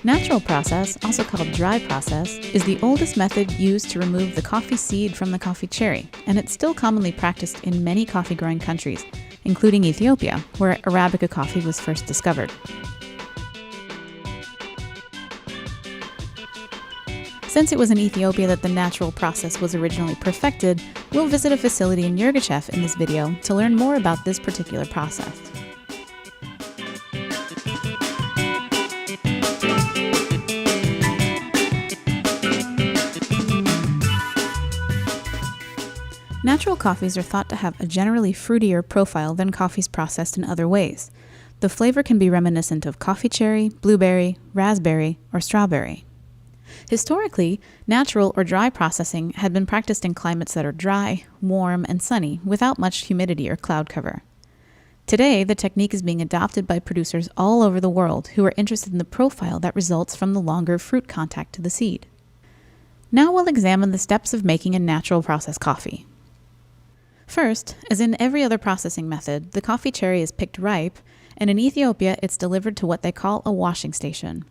Natural process, also called dry process, is the oldest method used to remove the coffee seed from the coffee cherry, and it's still commonly practiced in many coffee-growing countries, including Ethiopia, where Arabica coffee was first discovered. Since it was in Ethiopia that the natural process was originally perfected, we'll visit a facility in Yirgacheffe in this video to learn more about this particular process. Natural coffees are thought to have a generally fruitier profile than coffees processed in other ways. The flavor can be reminiscent of coffee cherry, blueberry, raspberry, or strawberry. Historically, natural or dry processing had been practiced in climates that are dry, warm, and sunny without much humidity or cloud cover. Today, the technique is being adopted by producers all over the world who are interested in the profile that results from the longer fruit contact to the seed. Now we'll examine the steps of making a natural process coffee. First, as in every other processing method, the coffee cherry is picked ripe, and in Ethiopia it's delivered to what they call a washing station.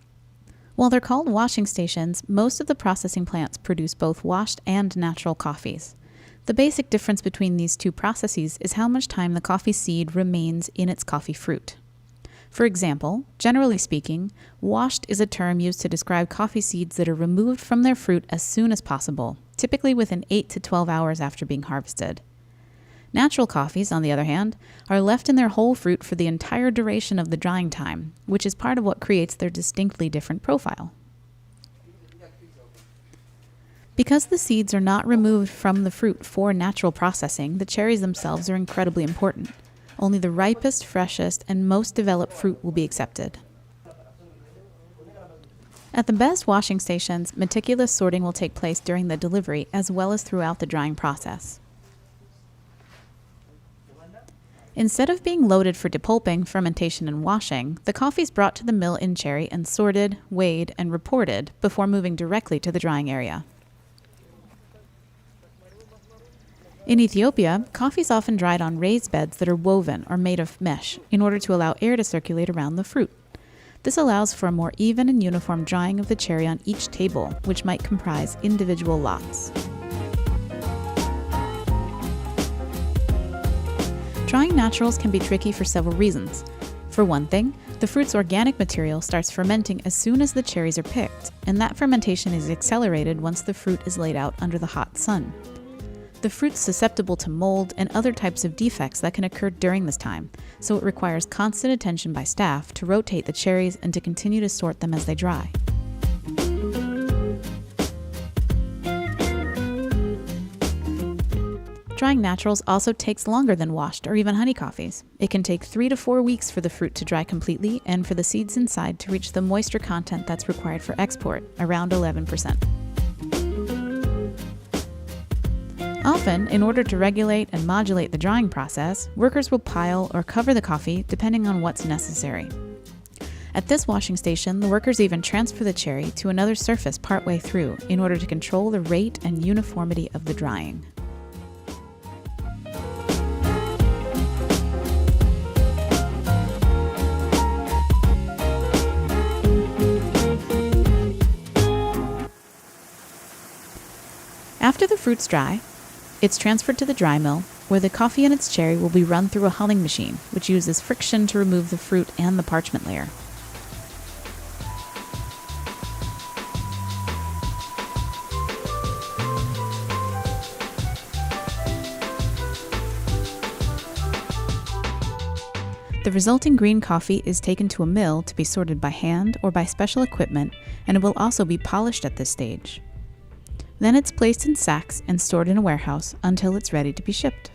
While they're called washing stations, most of the processing plants produce both washed and natural coffees. The basic difference between these two processes is how much time the coffee seed remains in its coffee fruit. For example, generally speaking, washed is a term used to describe coffee seeds that are removed from their fruit as soon as possible, typically within 8 to 12 hours after being harvested. Natural coffees, on the other hand, are left in their whole fruit for the entire duration of the drying time, which is part of what creates their distinctly different profile. Because the seeds are not removed from the fruit for natural processing, the cherries themselves are incredibly important. Only the ripest, freshest, and most developed fruit will be accepted. At the best washing stations, meticulous sorting will take place during the delivery as well as throughout the drying process. Instead of being loaded for depulping, fermentation, and washing, the coffee is brought to the mill in cherry and sorted, weighed, and reported before moving directly to the drying area. In Ethiopia, coffee is often dried on raised beds that are woven or made of mesh in order to allow air to circulate around the fruit. This allows for a more even and uniform drying of the cherry on each table, which might comprise individual lots. Drying naturals can be tricky for several reasons. For one thing, the fruit's organic material starts fermenting as soon as the cherries are picked, and that fermentation is accelerated once the fruit is laid out under the hot sun. The fruit's susceptible to mold and other types of defects that can occur during this time, so it requires constant attention by staff to rotate the cherries and to continue to sort them as they dry. Drying naturals also takes longer than washed or even honey coffees. It can take 3 to 4 weeks for the fruit to dry completely and for the seeds inside to reach the moisture content that's required for export, around 11%. Often, in order to regulate and modulate the drying process, workers will pile or cover the coffee depending on what's necessary. At this washing station, the workers even transfer the cherry to another surface partway through in order to control the rate and uniformity of the drying. After the fruit's dry, it's transferred to the dry mill, where the coffee and its cherry will be run through a hulling machine, which uses friction to remove the fruit and the parchment layer. The resulting green coffee is taken to a mill to be sorted by hand or by special equipment, and it will also be polished at this stage. Then it's placed in sacks and stored in a warehouse until it's ready to be shipped.